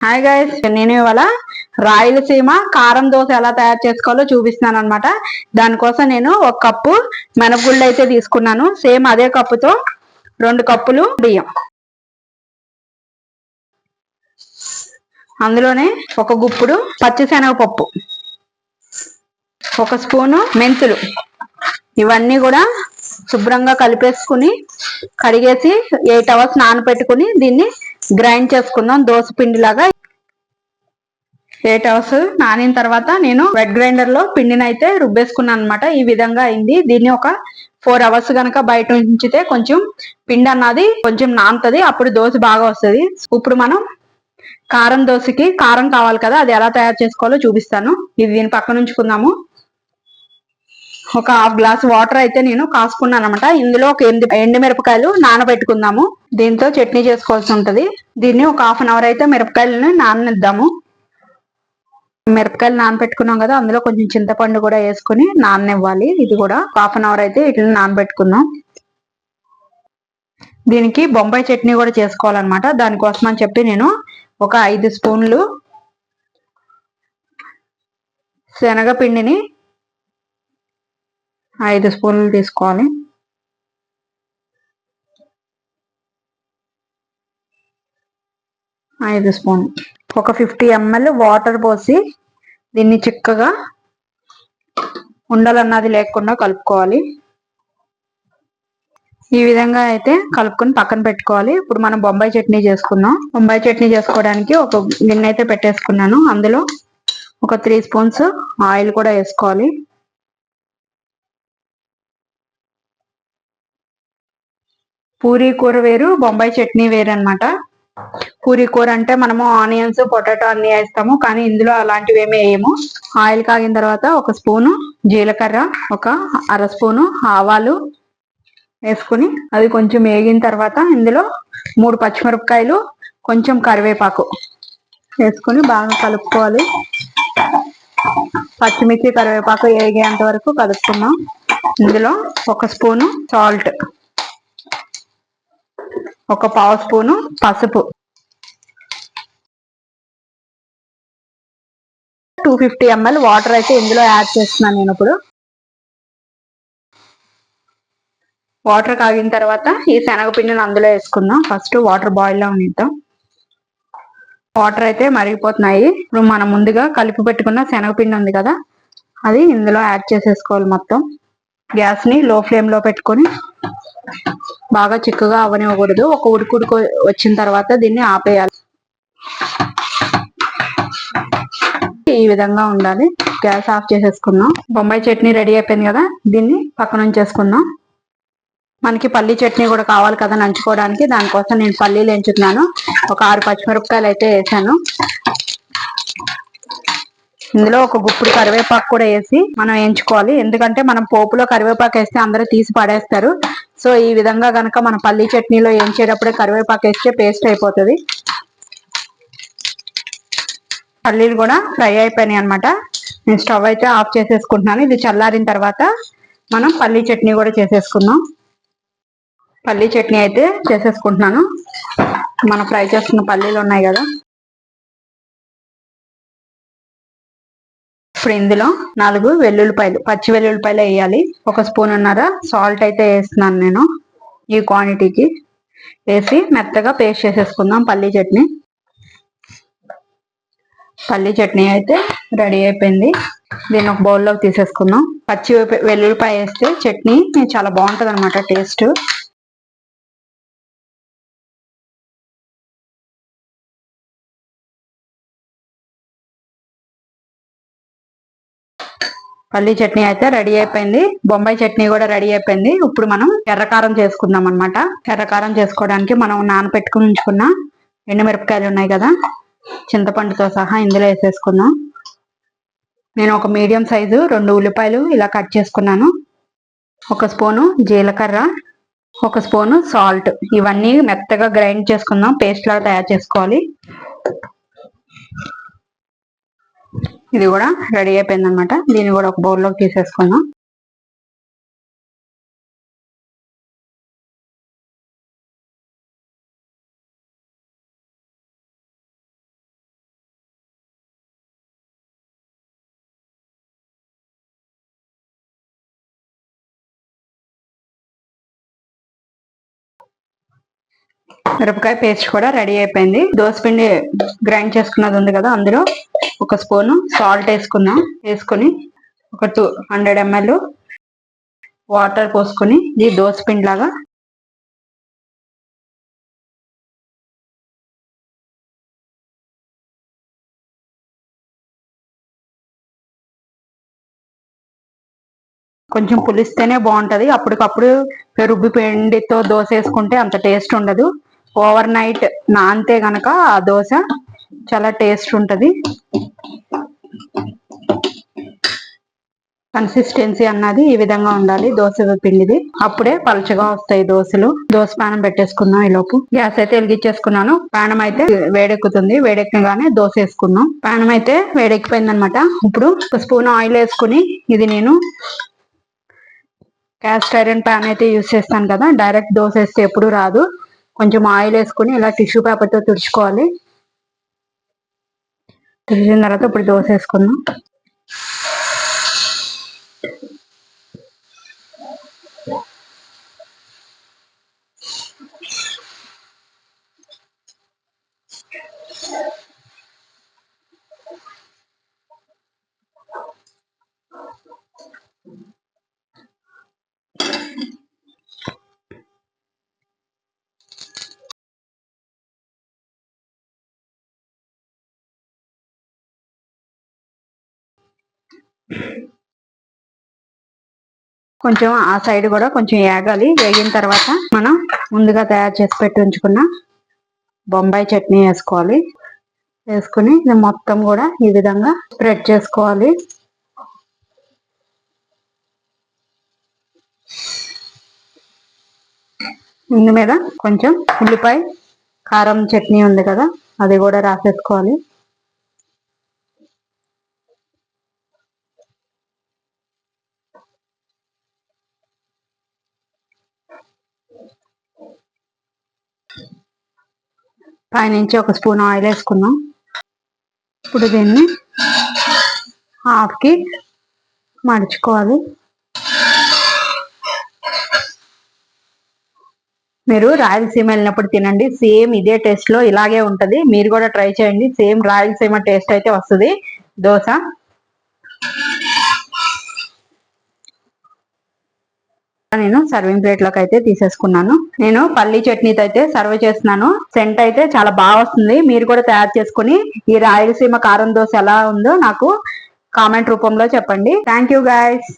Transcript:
Hi guys, నేను ఇవాళ రాయలసీమ కారం దోశ ఎలా తయారు చేసుకోవాలో చూపిస్తున్నాను అనమాట. దానికోసం నేను 1 కప్పు మినపగుళ్ళు అయితే తీసుకున్నాను. సేమ్ అదే కప్పుతో 2 కప్పులు బియ్యం, అందులోనే 1 గుప్పుడు పచ్చిశనగపప్పు, 1 స్పూను మెంతులు, ఇవన్నీ కూడా శుభ్రంగా కలిపేసుకుని కడిగేసి 8 అవర్స్ నానబెట్టుకుని దీన్ని గ్రైండ్ చేసుకుందాం దోశ పిండిలాగా. 8 అవర్స్ నానిన తర్వాత నేను వెట్ గ్రైండర్ లో పిండిని అయితే రుబ్బేసుకున్నాను అనమాట. ఈ విధంగా అయింది. దీన్ని ఒక 4 అవర్స్ గనక బయట ఉంచితే కొంచెం పిండి అన్నది కొంచెం నానుతుంది, అప్పుడు దోశ బాగా వస్తుంది. ఇప్పుడు మనం కారం దోశకి కారం కావాలి కదా, అది ఎలా తయారు చేసుకోవాలో చూపిస్తాను. ఇది దీని పక్కన ఉంచుకుందాము. ఒక 1/2 గ్లాస్ వాటర్ అయితే నేను కాసుకున్నాను అనమాట. ఇందులో ఒక 8 ఎండుమిరపకాయలు నానబెట్టుకుందాము. దీంతో చట్నీ చేసుకోవాల్సి ఉంటది. దీన్ని ఒక 1/2 అవర్ అయితే మిరపకాయలని నాననిద్దాము. మిరపకాయలు నానబెట్టుకున్నాం కదా, అందులో కొంచెం చింతపండు కూడా వేసుకుని నాననివ్వాలి. ఇది కూడా 1/2 అవర్ అయితే ఇట్లా నానబెట్టుకుందాం. దీనికి బొంబాయి చట్నీ కూడా చేసుకోవాలన్నమాట. దానికోసం అని చెప్పి నేను ఒక 5 స్పూన్లు శనగపిండిని 5 స్పూన్లు తీసుకోవాలి. ఒక 50 ml వాటర్ పోసి దీన్ని చిక్కగా ఉండలన్నది లేకుండా కలుపుకోవాలి. ఈ విధంగా అయితే కలుపుకొని పక్కన పెట్టుకోవాలి. ఇప్పుడు మనం బొంబాయి చట్నీ చేసుకుందాం. బొంబాయి చట్నీ చేసుకోవడానికి ఒక గిన్నె అయితే పెట్టేసుకున్నాను. అందులో ఒక 3 స్పూన్స్ ఆయిల్ కూడా వేసుకోవాలి. పూరీ కూర వేరు, బొంబాయి చట్నీ వేరు అనమాట. పూరీ కూర అంటే మనము ఆనియన్స్ పొటాటో అన్ని వేస్తాము, కానీ ఇందులో అలాంటివి ఏమి వేయము. ఆయిల్ కాగిన తర్వాత 1 స్పూను జీలకర్ర, ఒక 1/2 స్పూను ఆవాలు వేసుకుని అది కొంచెం వేగిన తర్వాత ఇందులో 3 పచ్చిమిరపకాయలు, కొంచెం కరివేపాకు వేసుకుని బాగా కలుపుకోవాలి. పచ్చిమిర్చి కరివేపాకు వేగేంత వరకు కలుపుకుందాం. ఇందులో 1 స్పూను సాల్ట్, ఒక 1/2 స్పూను పసుపు, 250 ml వాటర్ అయితే ఇందులో యాడ్ చేస్తున్నాను నేను. ఇప్పుడు వాటర్ కాగిన తర్వాత ఈ శనగపిండిని అందులో వేసుకుందాం. ఫస్ట్ వాటర్ బాయిల్ అవనిద్దాం. వాటర్ అయితే మరిగిపోతున్నాయి. ఇప్పుడు మనం ముందుగా కలిపి పెట్టుకున్న శనగపిండి ఉంది కదా, అది ఇందులో యాడ్ చేసేసుకోవాలి. మొత్తం గ్యాస్ ని లో ఫ్లేమ్ లో పెట్టుకొని బాగా చిక్కగా అవనివ్వకూడదు. ఒక ఉడుకు వచ్చిన తర్వాత దీన్ని ఆపేయాలి. ఈ విధంగా ఉండాలి. గ్యాస్ ఆఫ్ చేసేసుకుందాం. బొంబాయి చట్నీ రెడీ అయిపోయింది కదా, దీన్ని పక్కన ఉంచేసుకుందాం. మనకి పల్లీ చట్నీ కూడా కావాలి కదా నంచుకోవడానికి, దానికోసం నేను పల్లీలు ఎంచుతున్నాను. ఒక 6 పచ్చిమిరపకాయలు అయితే వేసాను. ఇందులో 1 గుప్పుడు కరివేపాకు కూడా వేసి మనం వేయించుకోవాలి. ఎందుకంటే మనం పోపులో కరివేపాకు వేస్తే అందరూ తీసి పడేస్తారు. సో ఈ విధంగా గనక మన పల్లీ చట్నీలో వేయించేటప్పుడే కరివేపాకు వేస్తే పేస్ట్ అయిపోతుంది. పల్లీలు కూడా ఫ్రై అయిపోయినాయి అనమాట. నేను స్టవ్ అయితే ఆఫ్ చేసేసుకుంటున్నాను. ఇది చల్లారిన తర్వాత మనం పల్లీ చట్నీ కూడా చేసేసుకుందాం. పల్లీ చట్నీ అయితే చేసేసుకుంటున్నాను. మనం ఫ్రై చేసుకున్న పల్లీలు ఉన్నాయి కదా, ఇప్పుడు ఇందులో 4 వెల్లుల్లిపాయలు, పచ్చి వెల్లుల్లిపాయలు వేయాలి. 1 స్పూన్నర సాల్ట్ అయితే వేస్తున్నాను నేను. ఈ క్వాంటిటీకి వేసి మెత్తగా పేస్ట్ చేసేసుకుందాం పల్లీ చట్నీ. పల్లీ చట్నీ అయితే రెడీ అయిపోయింది. దీన్ని ఒక బౌల్లోకి తీసేసుకుందాం. పచ్చి వెల్లుల్లిపాయ వేస్తే చట్నీ చాలా బాగుంటుంది అనమాట టేస్ట్. పల్లీ చట్నీ అయితే రెడీ అయిపోయింది. బొంబాయి చట్నీ కూడా రెడీ అయిపోయింది. ఇప్పుడు మనం ఎర్రకారం చేసుకుందాం అనమాట. ఎర్రకారం చేసుకోవడానికి మనం నానబెట్టుకుని ఉంచుకున్న ఎండుమిరపకాయలు ఉన్నాయి కదా, చింతపండుతో సహా ఇందులో వేసేసుకుందాం. నేను ఒక మీడియం సైజు 2 ఉల్లిపాయలు ఇలా కట్ చేసుకున్నాను. 1 స్పూను జీలకర్ర, 1 స్పూను సాల్ట్, ఇవన్నీ మెత్తగా గ్రైండ్ చేసుకుందాం. పేస్ట్ లాగా తయారు చేసుకోవాలి. ఇది కూడా రెడీ అయిపోయింది అనమాట. దీన్ని కూడా ఒక బౌల్లోకి తీసేసుకుందాం. మిరపకాయ పేస్ట్ కూడా రెడీ అయిపోయింది. దోసపిండి గ్రైండ్ చేసుకున్నది ఉంది కదా, అందులో ఒక స్పూను సాల్ట్ వేసుకుందాం. వేసుకుని ఒక 200 ml వాటర్ పోసుకొని ఇది దోసపిండి లాగా కొంచెం పులిస్తేనే బాగుంటది. అప్పటికప్పుడు రుబ్బి పిండితో దోశ వేసుకుంటే అంత టేస్ట్ ఉండదు. ఓవర్ నైట్ నానితే గనక ఆ దోశ చాలా టేస్ట్ ఉంటది. కన్సిస్టెన్సీ అన్నది ఈ విధంగా ఉండాలి దోశ పిండిది, అప్పుడే పలుచగా వస్తాయి దోశలు. దోశ పానం పెట్టేసుకుందాం. ఈ లోపు గ్యాస్ అయితే వెలిగించేసుకున్నాను. పానం అయితే వేడెక్కుతుంది. వేడెక్కగానే దోశ వేసుకుందాం. పానం అయితే వేడెక్కిపోయింది అనమాట. ఇప్పుడు ఒక స్పూన్ ఆయిల్ వేసుకుని, ఇది నేను క్యాస్ట్ ఐరన్ ప్యాన్ అయితే యూజ్ చేస్తాను కదా, డైరెక్ట్ దోశ వేస్తే ఎప్పుడు రాదు. కొంచెం ఆయిల్ వేసుకుని ఇలా టిష్యూ పేపర్తో తుడుచుకోవాలి. తుడిచిన తర్వాత ఇప్పుడు దోశ వేసుకుందాం. కొంచెం ఆ సైడ్ కూడా కొంచెం వేగాలి. వేగిన తర్వాత మనం ముందుగా తయారు చేసి పెట్టి ఉంచుకున్న బొంబాయి చట్నీ వేసుకోవాలి. వేసుకుని ఇది మొత్తం కూడా ఈ విధంగా స్ప్రెడ్ చేసుకోవాలి. ఇందు మీద కొంచెం ఉల్లిపాయ కారం చట్నీ ఉంది కదా, అది కూడా రాసేసుకోవాలి. పైనుంచి ఒక స్పూన్ ఆయిల్ వేసుకుందాం. ఇప్పుడు దీన్ని హాఫ్కి మడుచుకోవాలి. మీరు రాయలసీమ వెళ్ళినప్పుడు తినండి, సేమ్ ఇదే టేస్ట్ లో ఇలాగే ఉంటది. మీరు కూడా ట్రై చేయండి, సేమ్ రాయలసీమ టేస్ట్ అయితే వస్తుంది దోశ. నేను సర్వింగ్ ప్లేట్ లోకి అయితే తీసేసుకున్నాను. నేను పల్లీ చట్నీతో అయితే సర్వ్ చేస్తున్నాను. సెంట్ అయితే చాలా బాగా వస్తుంది. మీరు కూడా తయారు చేసుకుని ఈ రాయలసీమ కారం దోశ ఎలా ఉందో నాకు కామెంట్ రూపంలో చెప్పండి. Thank you guys.